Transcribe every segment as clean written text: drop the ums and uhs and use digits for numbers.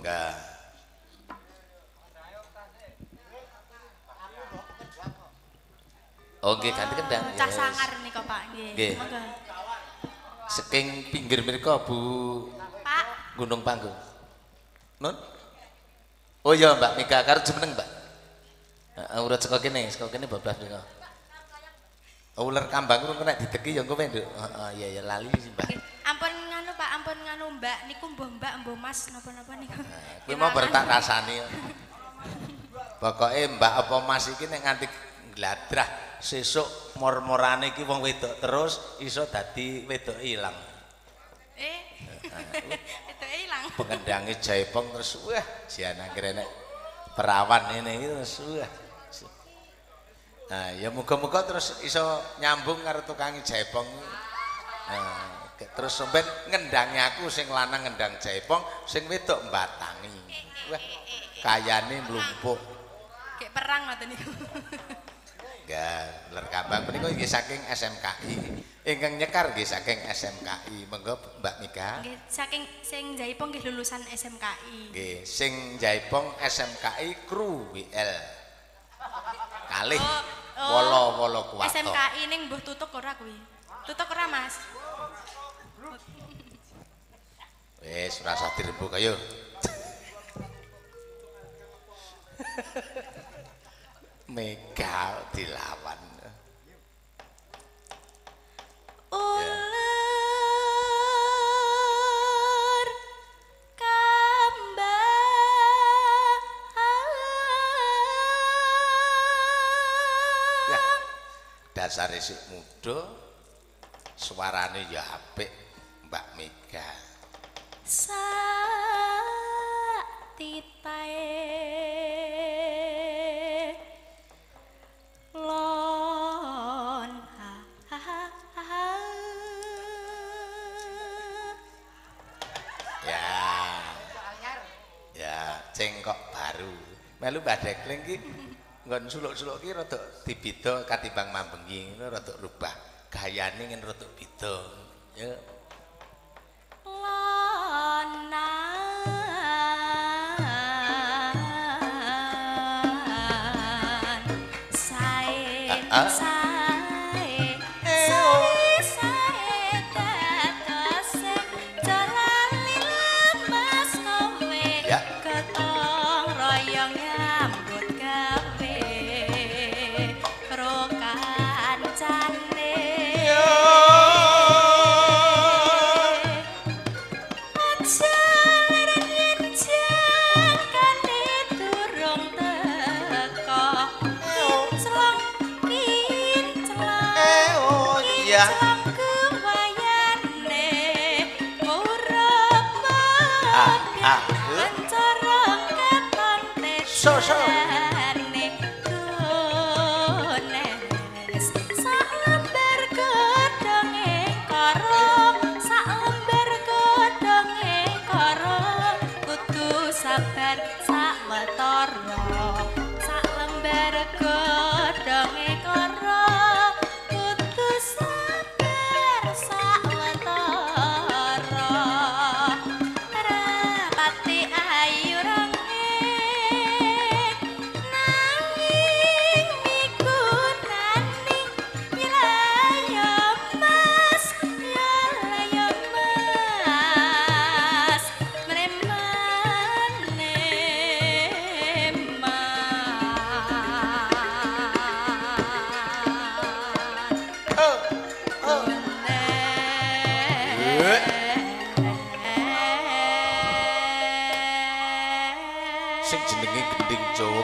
Enggak. Oh nggih ganti kendang. Cah sangar nika Pak nggih. Monggo. Saking pinggir mriku Bu Pak. Gunung Panggung. Nun? Oh iya Mbak Mika karo jumeneng Mbak. Heeh urut saka kene bablas nika. Uler kambang urung kena dideki ya engko Nduk. Heeh iya ya lali sih Mbak. Ampun nganu Pak, ampun nganu Mbak niku Mbah Mbah Mas napa-napa niku. Kuwi mau bertak rasani. Pokoke Mbak apa Mas iki nek nganti gladrah sesuk mor-morane iki wong wedok terus iso dadi wedok ilang. Wedoke ilang. Pengendange jaipong terus wah jan akhire nek perawan ini iki terus wah. Nah, ya muga-muga terus iso nyambung karo tukang jaipong. Nah, terus sampean ngendangi aku sing lanang ngendang jaipong, sing wedok mbatangi. Wah, kayane mlumpuk. Kayak perang ngoten niku. Enggak, ler kambang menika nggih saking SMKI. Ingkang nyekar nggih saking SMKI. Monggo Mbak Mika. Nggih, saking sing Jaipong nggih lulusan SMKI. Nggih, sing Jaipong SMKI Kru WL. Kalih. Wolo-wolo kuwato. SMKI ning mbuh tutuk ora kuwi? Tutuk ora, Mas? Wis ora usah dirembuk ayo. Mega dilawan. Ular kambang. Ya, dasar isik muda, suarane ya apik Mbak Mega. Sak titae lon ya cengkok baru melu Mbak Dekling ki nggon suluk-suluk ki rada dibeda katimbang mambengi rada rubah gayane ngene rada beda ya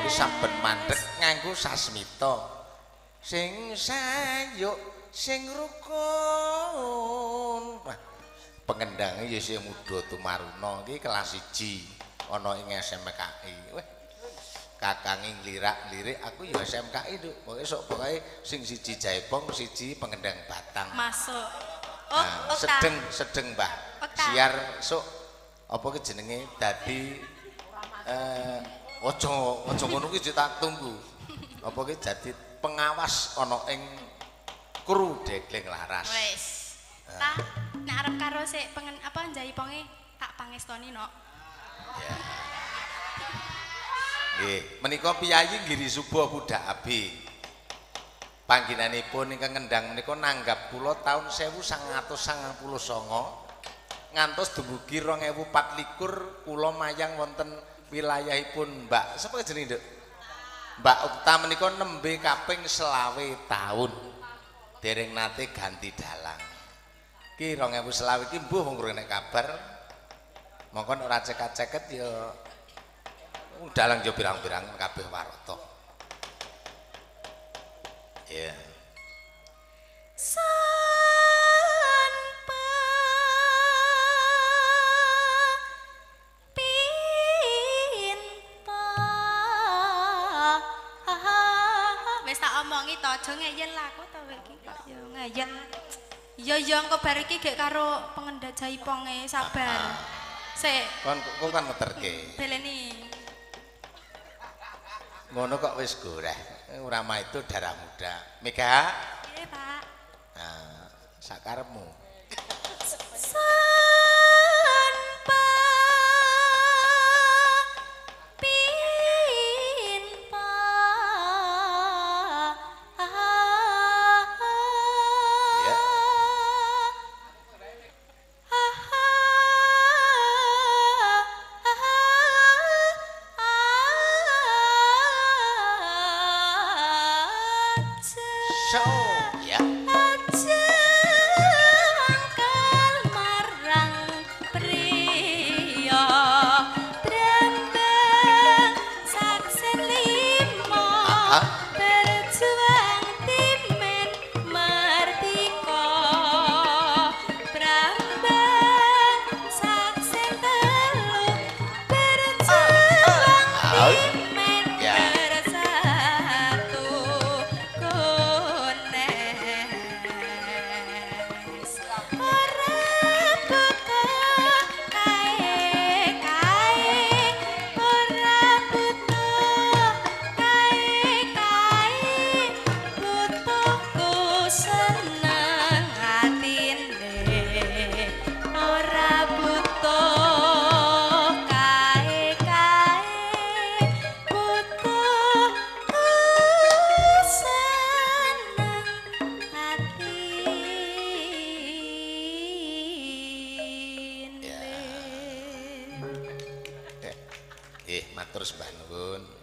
saben mandheg nganggo sasmita sing sayuk sing rukun wah pengendange ya isih muda tumaruna iki kelas 1 ana ing SMKI wah kakange nglirak-lirik aku ya SMKI Nduk pokoke sok pokoke sing siji Jaipong siji pengendang Batang masuk sedeng Mbah siar sok apa ki jenenge dadi Ojo ngono ki tak tunggu. Apa ki dadi pengawas ana ing Kru Dekling Laras. Wis. Nek arep karo sik pengen apa Jaiponge tak pangestoni nok. Ya. Nggih, menika piyayi Giri Suba Budak Abi. Panggenanipun ingkang ngendhang menika nanggap kula taun 1999 ngantos dumugi 2024 kula mayang wonten wilayahipun Mbak sapa jenenge Nduk? Mbak Ukta menika nembe kaping 20 taun. Dereng nate ganti dalang. Ki 2020 iki mbuh wong nek kabar. Mongko nek ora ceket-ceket ya dalang yo pirang-pirang kabeh warta. Ya. Wis tak omongi to aja ngeyel aku to iki kok yo ngeyel. Ya engko bar iki gek karo pengendhat jaiponge sabar. Sik. Kon kan ngeterke. Beleni. Ngono kok wis goreh. Rama itu darah muda. Mega? Iya, Pak. Nah, sakarepmu. So, ya. Matur sembah nuwun.